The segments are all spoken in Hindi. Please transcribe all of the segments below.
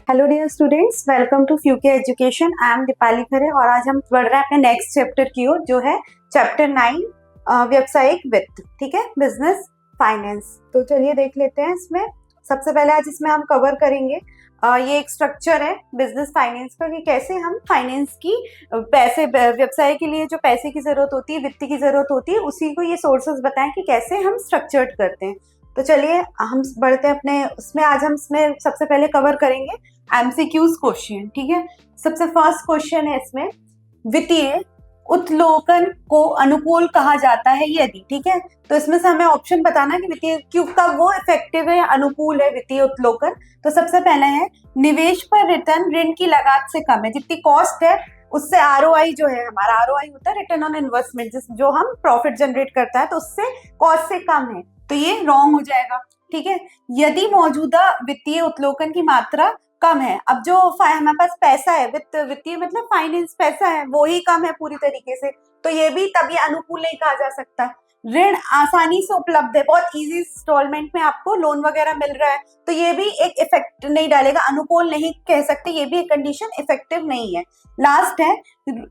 Hello dear students, welcome to फ्यूके education. I am Deepali Khare और आज हम बढ़ रहे हैं अपने नेक्स्ट चैप्टर की ओर, जो है चैप्टर 9 व्यावसायिक वित्त। ठीक है, बिजनेस फाइनेंस। तो चलिए देख लेते हैं। इसमें सबसे पहले आज इसमें हम कवर करेंगे ये एक स्ट्रक्चर है बिजनेस फाइनेंस का, कि कैसे हम फाइनेंस की पैसे व्यवसाय के लिए जो पैसे की जरूरत होती है, वित्त की जरूरत होती है, उसी को ये सोर्सेज बताएं कि कैसे हम स्ट्रक्चर्ड करते हैं। तो चलिए हम बढ़ते हैं अपने उसमें। आज हम इसमें सबसे पहले कवर करेंगे एमसीक्यूज क्वेश्चन। ठीक है, सबसे फर्स्ट क्वेश्चन है इसमें, वित्तीय उत्तोलन को अनुकूल कहा जाता है यदि। ठीक है, तो इसमें से हमें ऑप्शन बताना है कि वित्तीय क्यों कब वो इफेक्टिव है, अनुकूल है वित्तीय उत्तोलन। तो सबसे पहले है, निवेश पर रिटर्न ऋण की लागत से कम है। जितनी कॉस्ट है उससे आरओआई जो है, हमारा आरओआई होता है रिटर्न ऑन इन्वेस्टमेंट, जो हम प्रॉफिट जनरेट करता है, तो उससे कॉस्ट से कम है, तो ये रॉन्ग हो जाएगा। ठीक है, यदि मौजूदा वित्तीय उत्तोलन की मात्रा कम है। अब जो हमारे पास पैसा है, वित्तीय मतलब फाइनेंस पैसा है, वो ही कम है पूरी तरीके से, तो ये भी तभी अनुकूल नहीं कहा जा सकता। ऋण आसानी से उपलब्ध है, बहुत इजी इंस्टॉलमेंट में आपको लोन वगैरह मिल रहा है, तो ये भी एक इफेक्ट नहीं डालेगा, अनुकूल नहीं कह सकते, ये भी एक कंडीशन इफेक्टिव नहीं है। लास्ट है,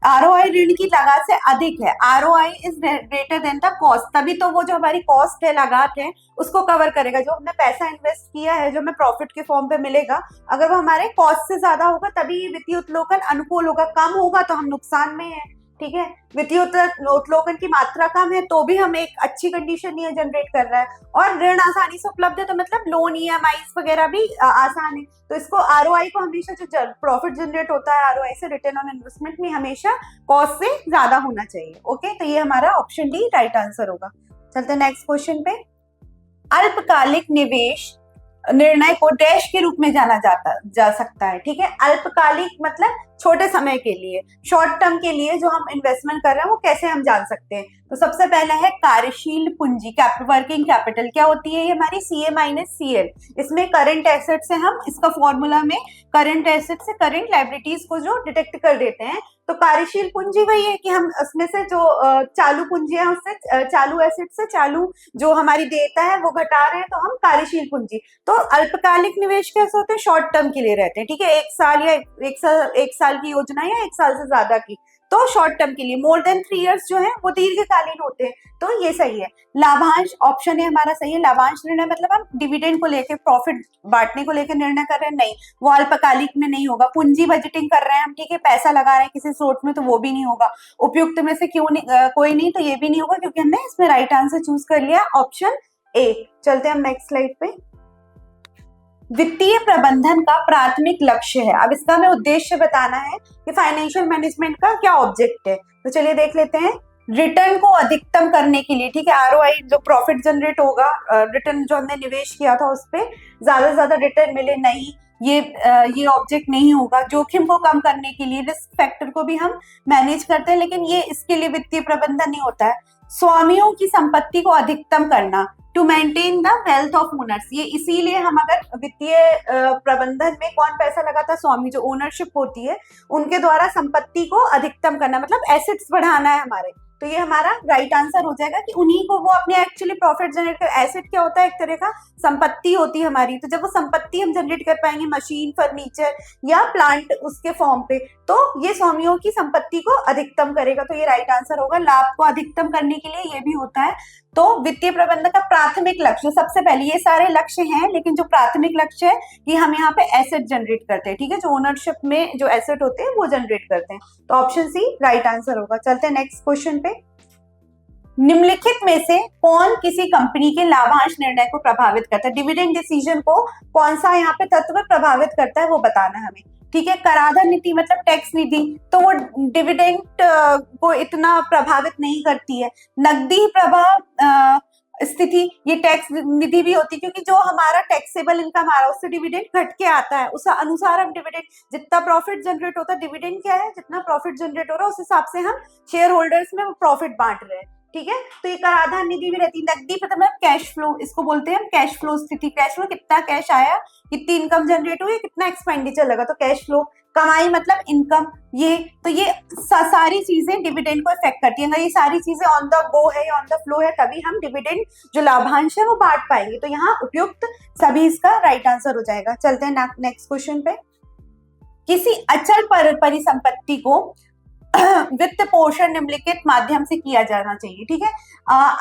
आरओआई ऋण की लागत से अधिक है। ROI is greater than the cost, तभी तो वो जो हमारी कॉस्ट है, लागत है, उसको कवर करेगा। जो हमने पैसा इन्वेस्ट किया है, जो हमें प्रॉफिट के फॉर्म पे मिलेगा, अगर वो हमारे कॉस्ट से ज्यादा होगा तभी ये वित्तीय उत्तोलन अनुकूल होगा। कम होगा तो हम नुकसान में है। ठीक है, वित्तीय उत्तोलन की मात्रा कम है तो भी हम एक अच्छी कंडीशन नहीं जनरेट कर रहा है, और ऋण आसानी से उपलब्ध है, तो मतलब लोन ईएमआई वगैरह भी आसान है। तो इसको आरओआई को हमेशा जो प्रॉफिट जनरेट होता है आरओआई से, रिटर्न ऑन इन्वेस्टमेंट में हमेशा कॉस्ट से ज्यादा होना चाहिए। ओके, तो ये हमारा ऑप्शन डी राइट आंसर होगा। चलते नेक्स्ट क्वेश्चन पे। अल्पकालिक निवेश निर्णय को डैश के रूप में जाना जा सकता है। ठीक है, अल्पकालिक मतलब छोटे समय के लिए, शॉर्ट टर्म के लिए जो हम इन्वेस्टमेंट कर रहे हैं, वो कैसे हम जान सकते हैं। तो सबसे पहले है कार्यशील पूंजी, वर्किंग कैपिटल। क्या होती है ये हमारी? CA minus CL. इसमें करंट एसेट से हम इसका फॉर्मूला में करंट एसेट से करंट लायबिलिटीज को जो डिटेक्ट कर देते हैं, तो कार्यशील पूंजी वही है कि हम उसमें से जो चालू पूंजी है, उससे चालू एसेट से चालू जो हमारी देयता है वो घटा रहे हैं, तो हम कार्यशील पूंजी। तो अल्पकालिक निवेश कैसे होते हैं? शॉर्ट टर्म के लिए रहते हैं। ठीक है, एक साल या एक साल की योजना या एक साल से ज्यादा की, तो शॉर्ट टर्म के लिए। मोर देन 3 इयर्स जो है वो दीर्घकालीन होते हैं, तो ये सही है। लाभांश ऑप्शन है हमारा सही है। लाभांश निर्णय मतलब हम डिविडेंड को लेकर, प्रॉफिट बांटने को लेकर निर्णय कर रहे हैं, नहीं, वो अल्पकालिक में नहीं होगा। पूंजी बजटिंग कर रहे हैं हम, ठीक है, पैसा लगा रहे हैं किसी स्रोत में, तो वो भी नहीं होगा। उपयुक्त में से क्यों नहीं, कोई नहीं, तो ये भी नहीं होगा, क्योंकि हमने इसमें राइट आंसर चूज कर लिया, ऑप्शन ए। चलते हैं हम नेक्स्ट स्लाइड पे। वित्तीय प्रबंधन का प्राथमिक लक्ष्य है। अब इसका हमें उद्देश्य बताना है कि फाइनेंशियल मैनेजमेंट का क्या ऑब्जेक्ट है। तो चलिए देख लेते हैं। रिटर्न को अधिकतम करने के लिए, ठीक है, आरओआई जो प्रॉफिट जनरेट होगा, रिटर्न जो हमने निवेश किया था उस पर ज्यादा से ज्यादा रिटर्न मिले, नहीं, ये ऑब्जेक्ट नहीं होगा। जोखिम को कम करने के लिए रिस्क फैक्टर को भी हम मैनेज करते हैं, लेकिन ये इसके लिए वित्तीय प्रबंधन नहीं होता है। स्वामियों की संपत्ति को अधिकतम करना, to maintain the wealth of owners, ये इसीलिए हम अगर वित्तीय प्रबंधन में कौन पैसा लगाता है? स्वामी, जो ओनरशिप होती है उनके द्वारा संपत्ति को अधिकतम करना, मतलब एसेट्स बढ़ाना है हमारे, तो ये हमारा राइट आंसर हो जाएगा कि उन्हीं को वो अपने एक्चुअली प्रॉफिट जनरेट कर। एसेट क्या होता है? एक तरह का संपत्ति होती है हमारी, तो जब वो संपत्ति हम जनरेट कर पाएंगे, मशीन, फर्नीचर या प्लांट उसके फॉर्म पे, तो ये स्वामियों की संपत्ति को अधिकतम करेगा, तो ये राइट आंसर होगा। लाभ को अधिकतम करने के लिए ये भी होता है। तो वित्तीय प्रबंधन का प्राथमिक लक्ष्य, सबसे पहले ये सारे लक्ष्य हैं, लेकिन जो प्राथमिक लक्ष्य है कि हम यहाँ पे एसेट जनरेट करते हैं। ठीक है, जो ओनरशिप में जो एसेट होते हैं वो जनरेट करते हैं, तो ऑप्शन सी राइट आंसर होगा। चलते हैं नेक्स्ट क्वेश्चन पे। निम्नलिखित में से कौन किसी कंपनी के लाभांश निर्णय को प्रभावित करता है? डिविडेंड डिसीजन को कौन सा यहाँ पे तत्व प्रभावित करता है वो बताना है हमें। ठीक है, कराधान नीति मतलब टैक्स नीति, तो वो डिविडेंड को इतना प्रभावित नहीं करती है। नकदी प्रवाह स्थिति, ये टैक्स निधि भी होती है, क्योंकि जो हमारा टैक्सेबल इनकम आ रहा है उससे डिविडेंड घट के आता है, उस अनुसार हम डिविडेंड, जितना प्रॉफिट जनरेट होता है, डिविडेंड क्या है, जितना प्रॉफिट जनरेट हो रहा है उस हिसाब से हम शेयर होल्डर्स में वो प्रॉफिट बांट रहे हैं। ठीक है, तो ये कराधान निधि भी रहती है। नकदी मतलब कैश फ्लो, इसको बोलते हैं हम कैश फ्लो स्थिति। कैश फ्लो, कितना कैश आया, कितनी इनकम जनरेट हुई, कितना एक्सपेंडिचर लगा, तो कैश फ्लो। कमाई मतलब इनकम, ये सारी चीजें डिविडेंड को इफेक्ट करती है। अगर ये सारी चीजें ऑन द गो है या ऑन द फ्लो है, तभी हम डिविडेंड जो लाभांश है वो बांट पाएंगे, तो यहाँ उपयुक्त सभी इसका राइट आंसर हो जाएगा। चलते हैं नेक्स्ट क्वेश्चन पे। किसी अचल परिसंपत्ति को वित्त पोषण निम्नलिखित माध्यम से किया जाना चाहिए। ठीक है,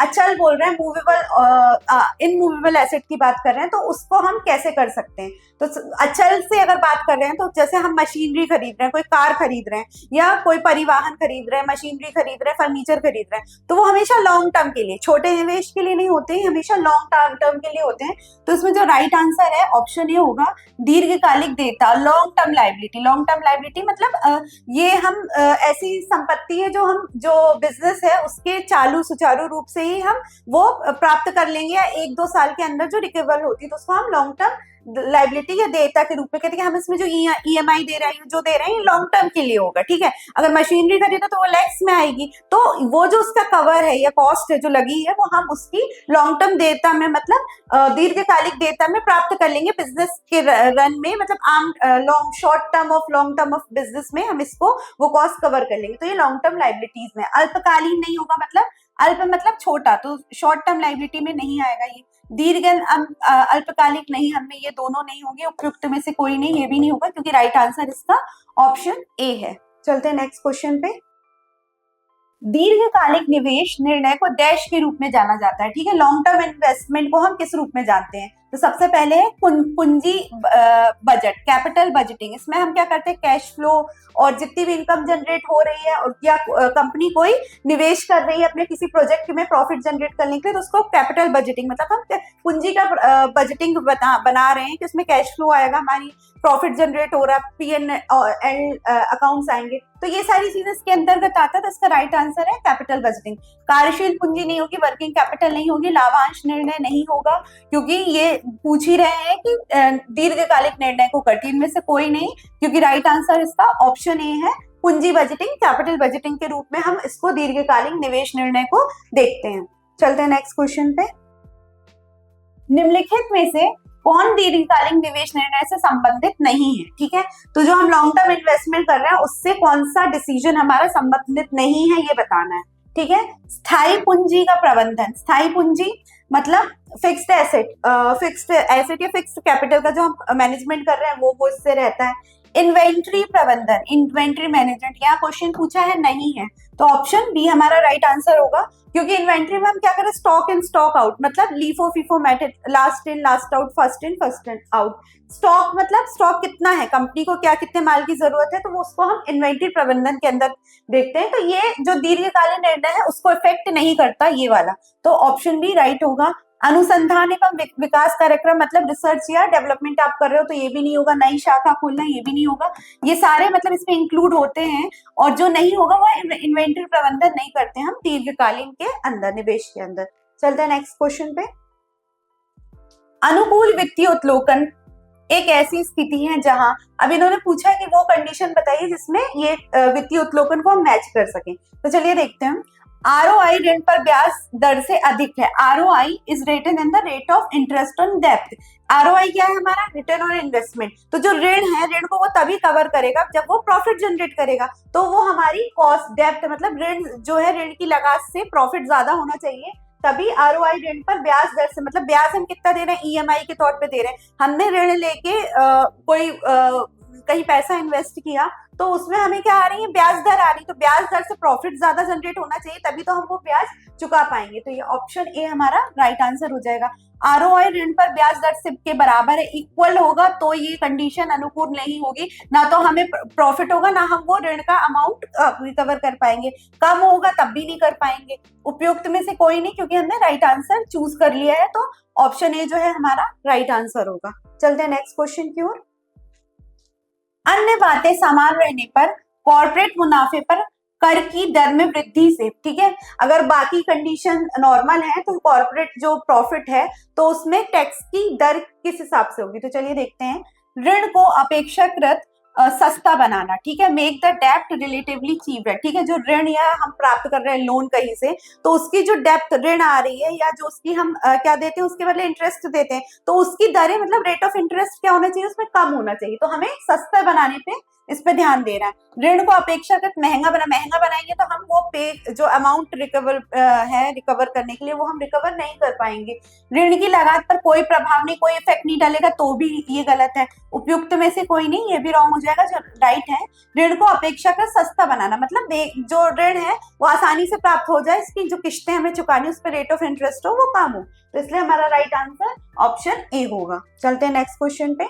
अचल बोल रहे हैं, मूवेबल इनमूवेबल एसेट की बात कर रहे हैं, तो उसको हम कैसे कर सकते हैं। तो अचल से अगर बात कर रहे हैं तो जैसे हम मशीनरी खरीद रहे हैं, कोई कार खरीद रहे हैं या कोई परिवहन खरीद रहे हैं, मशीनरी खरीद रहे हैं, फर्नीचर खरीद रहे हैं, तो वो हमेशा लॉन्ग टर्म के लिए, छोटे निवेश के लिए नहीं होते हैं, हमेशा लॉन्ग टर्म के लिए होते हैं। तो इसमें जो राइट आंसर है ऑप्शन ए होगा, दीर्घकालिक देयता, long term liability. Long term liability मतलब ये हम ऐसी संपत्ति है जो हम, जो बिजनेस है उसके चालू सुचारू रूप से ही हम वो प्राप्त कर लेंगे या 1-2 साल के अंदर जो रिकवर होती है, तो उसको हम लॉन्ग टर्म लाइबिलिटी या देयता के रूप में कहते हैं। हम इसमें जो ईएमआई दे रहे हैं, जो दे रहे हैं, ये लॉन्ग टर्म के लिए होगा। ठीक है, अगर मशीनरी खरीदे तो वो लैक्स में आएगी, तो वो जो उसका कवर है या कॉस्ट है जो लगी है, वो हम उसकी लॉन्ग टर्म देयता में, मतलब दीर्घकालिक देयता में प्राप्त कर लेंगे बिजनेस के रन में, मतलब आम long short term of business में हम इसको वो कॉस्ट कवर कर लेंगे। तो ये लॉन्ग टर्म लाइबिलिटीज में। अल्पकालीन नहीं होगा, मतलब अल्प मतलब छोटा, तो शॉर्ट टर्म लाइबिलिटी में नहीं आएगा ये। दीर्घ अल्पकालिक नहीं, हमें ये दोनों नहीं होंगे, उपयुक्त में से कोई नहीं, ये भी नहीं होगा, क्योंकि राइट आंसर इसका ऑप्शन ए है। चलते हैं नेक्स्ट क्वेश्चन पे। दीर्घकालिक निवेश निर्णय को डैश के रूप में जाना जाता है। ठीक है, लॉन्ग टर्म इन्वेस्टमेंट को हम किस रूप में जानते हैं। तो सबसे पहले है पूंजी बजट, कैपिटल बजटिंग। इसमें हम क्या करते हैं, कैश फ्लो और जितनी भी इनकम जनरेट हो रही है और या कंपनी कोई निवेश कर रही है अपने किसी प्रोजेक्ट में प्रॉफिट जनरेट करने के लिए, तो उसको कैपिटल बजटिंग, मतलब हम पूंजी का बजटिंग बना रहे हैं कि उसमें कैश फ्लो आएगा, हमारी प्रॉफिट जनरेट हो रहा है, P&L अकाउंट्स आएंगे, तो ये सारी चीजें इसके अंतर्गत आता है। तो इसका राइट आंसर है कैपिटल बजटिंग। कार्यशील पूंजी नहीं होगी, वर्किंग कैपिटल नहीं होगी, लाभांश निर्णय नहीं होगा, क्योंकि ये पूछ ही रहे हैं कि दीर्घकालिक निर्णय को करती, इनमें से कोई नहीं, क्योंकि राइट आंसर इसका ऑप्शन ए है, पूंजी बजटिंग, कैपिटल बजटिंग के रूप में हम इसको दीर्घकालिक निवेश निर्णय को देखते हैं। चलते हैं नेक्स्ट क्वेश्चन पे। निम्नलिखित में से कौन दीर्घकालीन निवेश निर्णय से संबंधित नहीं है। ठीक है, तो जो हम लॉन्ग टर्म इन्वेस्टमेंट कर रहे हैं उससे कौन सा डिसीजन हमारा संबंधित नहीं है, ये बताना है। ठीक है, स्थायी पूंजी का प्रबंधन, स्थायी पूंजी मतलब फिक्स्ड एसेट या फिक्स्ड कैपिटल का जो हम मैनेजमेंट कर रहे हैं वो इससे रहता है। इन्वेंट्री प्रबंधन, इन्वेंट्री मैनेजमेंट, यहाँ क्वेश्चन पूछा है नहीं है, तो ऑप्शन बी हमारा राइट आंसर होगा, क्योंकि इन्वेंट्री में हम क्या करें, स्टॉक इन स्टॉक आउट, मतलब LIFO FIFO method, last in last out, first in first out. Stock मतलब स्टॉक कितना है, कंपनी को क्या कितने माल की जरूरत है, तो वो उसको हम इन्वेंट्री प्रबंधन के अंदर देखते हैं। तो ये जो दीर्घकालीन निर्णय है उसको इफेक्ट नहीं करता ये वाला, तो ऑप्शन बी राइट होगा। अनुसंधान एवं विकास कार्यक्रम मतलब रिसर्च या डेवलपमेंट आप कर रहे हो, तो ये भी नहीं होगा। नई शाखा खोलना, ये भी नहीं होगा। ये सारे मतलब इसमें इंक्लूड होते हैं, और जो नहीं होगा वो इन्वेंट्री प्रबंधन नहीं करते हम दीर्घकालीन के अंदर, निवेश के अंदर। चलते हैं नेक्स्ट क्वेश्चन पे। अनुकूल वित्तीय उत्तोलन एक ऐसी स्थिति है जहां, अब इन्होंने पूछा है कि वो कंडीशन बताइए जिसमें ये वित्तीय उत्तोलन को हम मैच कर सकें। तो चलिए देखते हैं। ROI ऋण पर ब्याज दर से अधिक है। ROI is written in the rate of interest on डेब्ट। ROI क्या है हमारा, रिटर्न ऑन इन्वेस्टमेंट। तो जो ऋण है, ऋण को वो तभी कवर करेगा जब वो प्रॉफिट जनरेट करेगा, तो वो हमारी कॉस्ट डेब्ट मतलब ऋण जो है, ऋण की लागत से प्रॉफिट ज्यादा होना चाहिए, तभी ROI ऋण पर ब्याज दर से, मतलब ब्याज हम कितना दे रहे हैं, EMI के तौर पे दे रहे हैं। हमने ऋण लेके कोई कहीं पैसा इन्वेस्ट किया, तो उसमें हमें क्या आ रही है, ब्याज दर आ रही है, तो ब्याज दर से प्रॉफिट ज्यादा जनरेट होना चाहिए, तभी तो हम वो ब्याज चुका पाएंगे। तो ये ऑप्शन ए हमारा राइट आंसर हो जाएगा। ROI ऋण पर ब्याज दर से के बराबर है, इक्वल होगा, तो ये कंडीशन अनुकूल नहीं होगी, ना तो हमें प्रॉफिट होगा, ना हम वो ऋण का अमाउंट रिकवर कर पाएंगे। कम होगा तब भी नहीं कर पाएंगे। उपयुक्त में से कोई नहीं, क्योंकि हमने राइट आंसर चूज कर लिया है, तो ऑप्शन ए जो है हमारा राइट आंसर होगा। चलते हैं नेक्स्ट क्वेश्चन की ओर। अन्य बातें समान रहने पर कॉर्पोरेट मुनाफे पर कर की दर में वृद्धि से, ठीक है, अगर बाकी कंडीशन नॉर्मल है तो कॉर्पोरेट जो प्रॉफिट है तो उसमें टैक्स की दर किस हिसाब से होगी। तो चलिए देखते हैं। ऋण को अपेक्षाकृत सस्ता बनाना, ठीक है, मेक द डेप्ट रिलेटिवली चीप है, ठीक है, जो ऋण या हम प्राप्त कर रहे हैं लोन कहीं से, तो उसकी जो डेप्थ ऋण आ रही है या जो उसकी हम क्या देते हैं, उसके बदले इंटरेस्ट देते हैं, तो उसकी दरें मतलब रेट ऑफ इंटरेस्ट क्या होना चाहिए, उसमें कम होना चाहिए। तो हमें सस्ता बनाने पे इस पे ध्यान दे रहा है। ऋण को अपेक्षाकृत महंगा बनाएंगे तो हम वो पे जो अमाउंट रिकवर करने के लिए वो हम रिकवर नहीं कर पाएंगे। ऋण की लागत पर कोई प्रभाव नहीं, कोई इफेक्ट नहीं डालेगा तो भी ये गलत है। उपयुक्त में से कोई नहीं, ये भी रॉन्ग हो जाएगा। जो राइट है, ऋण को अपेक्षाकृत सस्ता बनाना, मतलब जो ऋण है वो आसानी से प्राप्त हो जाए, इसकी जो किस्तें हमें चुकानी उस पर रेट ऑफ इंटरेस्ट हो वो कम हो, तो इसलिए हमारा राइट आंसर ऑप्शन ए होगा। चलते हैं नेक्स्ट क्वेश्चन पे।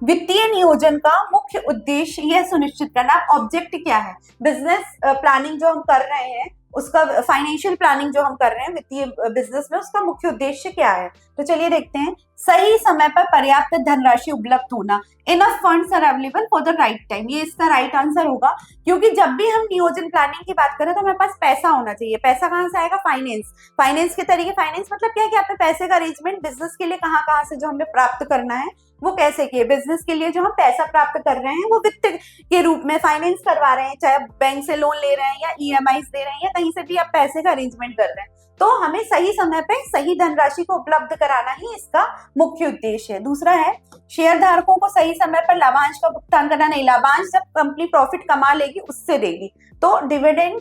वित्तीय नियोजन का मुख्य उद्देश्य यह सुनिश्चित करना, ऑब्जेक्ट क्या है, बिजनेस प्लानिंग जो हम कर रहे हैं उसका, फाइनेंशियल प्लानिंग जो हम कर रहे हैं वित्तीय बिजनेस में, उसका मुख्य उद्देश्य क्या है। तो चलिए देखते हैं। सही समय पर पर्याप्त धनराशि उपलब्ध होना, enough funds are available for the right time, ये इसका राइट आंसर होगा। क्योंकि जब भी हम नियोजन प्लानिंग की बात करें तो हमारे पास पैसा होना चाहिए। पैसा कहाँ से आएगा, फाइनेंस के तरीके। फाइनेंस मतलब क्या है कि आपने पैसे का अरेंजमेंट बिजनेस के लिए कहाँ से जो हमें प्राप्त करना है वो कैसे किए, बिजनेस के लिए जो हम पैसा प्राप्त कर रहे हैं वो वित्त के रूप में फाइनेंस करवा रहे हैं, चाहे बैंक से लोन ले रहे हैं या ईएमआई दे रहे हैं या कहीं से भी आप पैसे का अरेंजमेंट कर रहे हैं, तो हमें सही समय पे सही धनराशि को उपलब्ध कराना ही इसका मुख्य उद्देश्य है। दूसरा है, शेयर धारकों को सही समय पर लाभांश का भुगतान करना। नहीं, लाभांश जब कंपनी प्रॉफिट कमा लेगी उससे देगी, तो डिविडेंड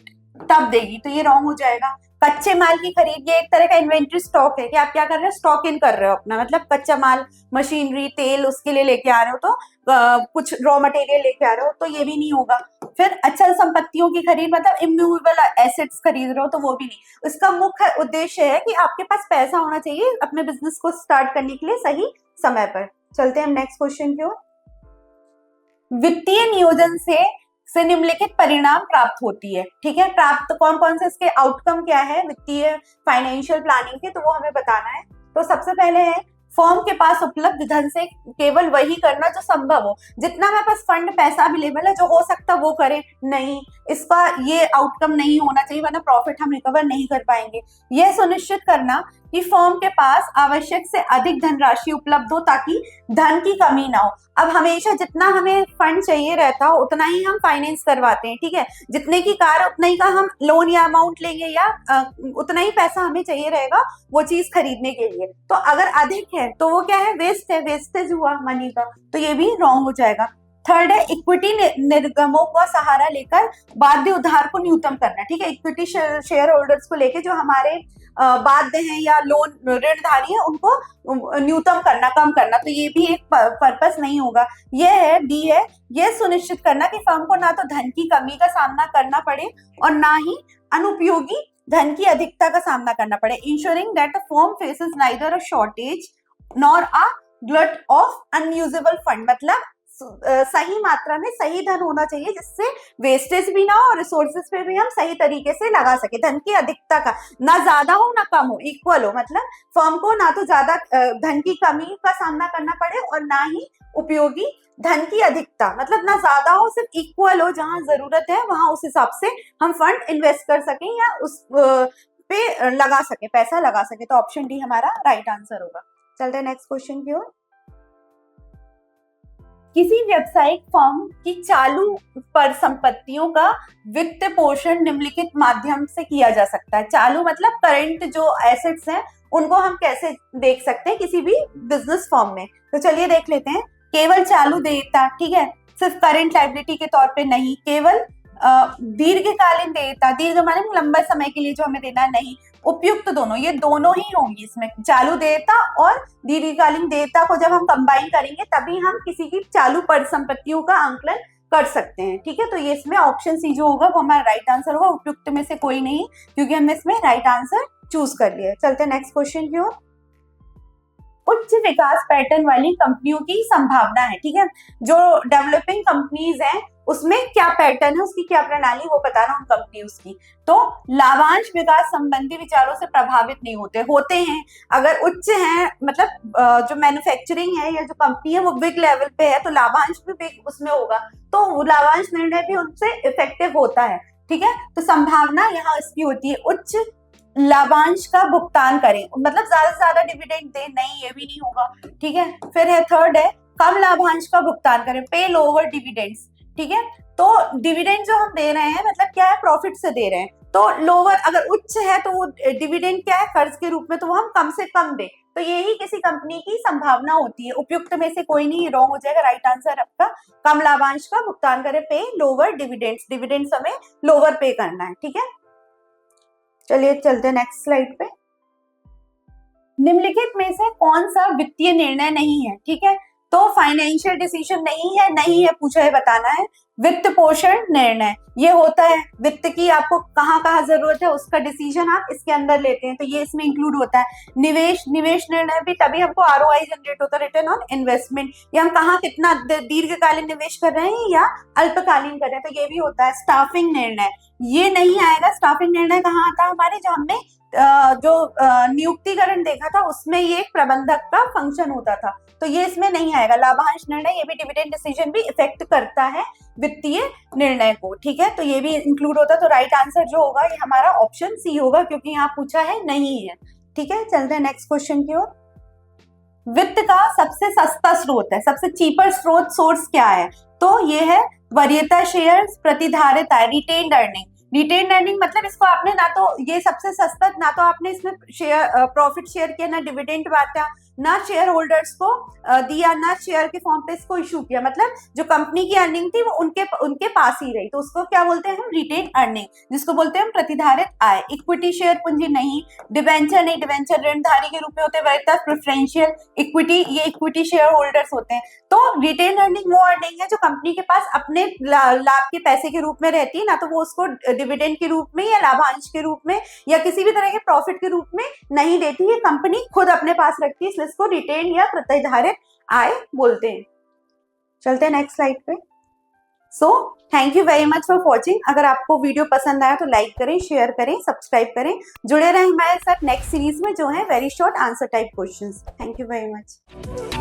तब देगी, तो ये रॉन्ग हो जाएगा। कच्चे माल की खरीद, ये एक तरह का इन्वेंट्री स्टॉक है कि आप क्या कर रहे हो, स्टॉक इन कर रहे हो अपना, मतलब कच्चा माल, मशीनरी, तेल उसके लिए लेके आ रहे हो, तो कुछ रॉ मटेरियल लेके आ रहे हो, तो ये भी नहीं होगा। फिर अचल संपत्तियों की खरीद, मतलब इमूवेबल एसेट्स खरीद रहे हो, तो वो भी नहीं। इसका मुख्य उद्देश्य है कि आपके पास पैसा होना चाहिए अपने बिजनेस को स्टार्ट करने के लिए सही समय पर। चलते हैं हम नेक्स्ट क्वेश्चन की ओर। वित्तीय नियोजन से निम्नलिखित परिणाम प्राप्त होती है, ठीक है। प्राप्त कौन कौन से, इसके आउटकम क्या है वित्तीय फाइनेंशियल प्लानिंग के, तो वो हमें बताना है। तो सबसे पहले है, फर्म के पास उपलब्ध धन से केवल वही करना जो संभव हो। जितना हमारे पास फंड पैसा अवेलेबल है, जो हो सकता वो करे, नहीं, इसका ये आउटकम नहीं होना चाहिए, वरना प्रॉफिट हम रिकवर नहीं कर पाएंगे। यह सुनिश्चित करना कि फर्म के पास आवश्यक से अधिक धनराशि उपलब्ध हो ताकि धन की कमी ना हो। अब हमेशा जितना हमें फंड चाहिए रहता हो उतना ही हम फाइनेंस करवाते हैं, ठीक है। जितने की कार उतना ही का हम लोन या अमाउंट लेंगे, या उतना ही पैसा हमें चाहिए रहेगा वो चीज खरीदने के लिए। तो अगर अधिक है तो वो क्या है, वेस्ट है, वेस्टेज हुआ मनी का, तो ये भी रॉन्ग हो जाएगा। थर्ड है, इक्विटी निर्गमों का सहारा लेकर बाध्य उधार को न्यूनतम करना, ठीक है। इक्विटी शेयर होल्डर्स को लेके जो हमारे बाध्य हैं या लोन ऋणधारी है उनको न्यूनतम करना, कम करना, तो ये भी एक पर्पस नहीं होगा। ये है, डी है, ये सुनिश्चित करना कि फर्म को ना तो धन की कमी का सामना करना पड़े और ना ही अनुपयोगी धन की अधिकता का सामना करना पड़े। Ensuring that the firm faces neither a shortage nor a glut of unusable fund, मतलब सही मात्रा में सही धन होना चाहिए जिससे वेस्टेज भी ना हो और रिसोर्सेज पे भी हम सही तरीके से लगा सके। धन की अधिकता का, ना ज्यादा हो ना कम हो, इक्वल हो, मतलब फर्म को ना तो ज्यादा धन की कमी का सामना करना पड़े और ना ही उपयोगी धन की अधिकता, मतलब ना ज्यादा हो, सिर्फ इक्वल हो, जहां जरूरत है वहां उस हिसाब से हम फंड इन्वेस्ट कर सकें या उस पे लगा सके, पैसा लगा सके। तो ऑप्शन डी हमारा राइट आंसर होगा। चलते हैं नेक्स्ट क्वेश्चन की ओर। किसी व्यावसायिक फर्म की चालू परिसंपत्तियों का वित्त पोषण निम्नलिखित माध्यम से किया जा सकता है। चालू मतलब करंट जो एसेट्स हैं उनको हम कैसे देख सकते हैं किसी भी बिजनेस फर्म में, तो चलिए देख लेते हैं। केवल चालू देयता, ठीक है, सिर्फ करंट लायबिलिटी के तौर पे नहीं, केवल दीर्घकालीन देयता, दीर्घ माने लंबे समय के लिए जो हमें देना, नहीं, उपयुक्त दोनों, ये दोनों ही होंगी इसमें। चालू देयता और दीर्घकालीन देयता को जब हम कंबाइन करेंगे तभी हम किसी की चालू परिसंपत्तियों का आंकलन कर सकते हैं, ठीक है। तो ये इसमें ऑप्शन सी जो होगा वो हमारा राइट आंसर होगा, उपयुक्त में से कोई नहीं, क्योंकि हमने इसमें राइट आंसर चूज कर लिया। चलते नेक्स्ट क्वेश्चन की ओर। उच्च विकास पैटर्न वाली कंपनियों की संभावना है, ठीक है। जो डेवलपिंग कंपनीज हैं उसमें क्या पैटर्न है, उसकी क्या प्रणाली, वो बताना उन कंपनीज की। तो लाभांश विकास संबंधी विचारों से प्रभावित नहीं होते हैं। अगर उच्च हैं, मतलब जो मैन्युफैक्चरिंग है या जो कंपनी है वो बिग लेवल पे है, तो लाभांश भी बिग उसमें होगा, तो लाभांश निर्णय भी उनसे इफेक्टिव होता है, ठीक है। तो संभावना यहाँ इसकी होती है उच्च लाभांश का भुगतान करें, मतलब ज्यादा से ज्यादा डिविडेंड दे, नहीं, ये भी नहीं होगा, ठीक है। फिर है थर्ड है, कम लाभांश का भुगतान करें, पे लोअर डिविडेंड्स, ठीक है। तो डिविडेंड जो हम दे रहे हैं मतलब क्या है, प्रॉफिट से दे रहे हैं। तो लोअर अगर उच्च है तो वो डिविडेंड क्या है, कर्ज के रूप में, तो वो हम कम से कम दे। तो यही किसी कंपनी की संभावना होती है। उपयुक्त में से कोई नहीं, रॉन्ग हो जाएगा। राइट आंसर आपका कम लाभांश का भुगतान करे, पे लोअर डिविडेंड्स, डिविडेंड्स हमें लोअर पे करना है, ठीक है। चलिए चलते हैं नेक्स्ट स्लाइड पे। निम्नलिखित में से कौन सा वित्तीय निर्णय नहीं है, ठीक है। तो फाइनेंशियल डिसीजन नहीं है पूछा है, बताना है। वित्त पोषण निर्णय ये होता है, वित्त की आपको कहाँ कहाँ जरूरत है उसका डिसीजन आप इसके अंदर लेते हैं, तो ये इसमें इंक्लूड होता है। निवेश निर्णय भी तभी हमको ROI जनरेट होता है, रिटर्न ऑन इन्वेस्टमेंट, या हम कहाँ कितना दीर्घकालीन निवेश कर रहे हैं या अल्पकालीन कर रहे हैं, तो ये भी होता है। स्टाफिंग निर्णय ये नहीं आएगा। स्टाफिंग निर्णय कहाँ आता है हमारे, जो हमने जो नियुक्तिकरण देखा था उसमें ये एक प्रबंधक का फंक्शन होता था, तो ये इसमें नहीं आएगा। लाभांश निर्णय ये भी डिविडेंड डिसीजन भी इफेक्ट करता है वित्तीय निर्णय को, ठीक है, तो ये भी इंक्लूड होता है। तो राइट आंसर जो होगा ये हमारा ऑप्शन सी होगा, क्योंकि यहाँ पूछा है नहीं है, ठीक है। चलते हैं नेक्स्ट क्वेश्चन की ओर। वित्त का सबसे सस्ता स्रोत है, सबसे चीपर सोर्स क्या है, तो ये है वरीयता शेयर, प्रतिधारित आय, रिटेन्ड अर्निंग। रिटेन्ड अर्निंग मतलब इसको आपने ना तो ये सबसे सस्ता, ना तो आपने इसमें शेयर प्रॉफिट शेयर किया, ना डिविडेंड बांटा, ना शेयर होल्डर्स को दिया, ना शेयर के फॉर्म पे इसको इशू किया, मतलब जो कंपनी की अर्निंग थी वो उनके पास ही रही, तो उसको क्या बोलते हैं हम, रिटेन अर्निंग, जिसको बोलते हैं हम प्रतिधारित आय। इक्विटी शेयर पूंजी नहीं, डिबेंचर नहीं, डिबेंचर ऋणधारी के रूप में होते हैं, प्रेफरेंशियल इक्विटी ये इक्विटी शेयर होल्डर्स होते हैं। तो रिटेन अर्निंग वो अर्निंग है जो कंपनी के पास अपने लाभ के पैसे के रूप में रहती है, ना तो वो उसको डिविडेंड के रूप में या लाभांश के रूप में या किसी भी तरह के प्रॉफिट के रूप में नहीं देती है, कंपनी खुद अपने पास रखती है, इसलिए इसको रिटेन या प्रतिधारित आय बोलते हैं। चलते हैं नेक्स्ट स्लाइड पे। So thank you very much for watching. अगर आपको वीडियो पसंद आया तो लाइक करें, शेयर करें, सब्सक्राइब करें, जुड़े रहें हमारे साथ नेक्स्ट सीरीज में जो है very short answer type questions. Thank you very much.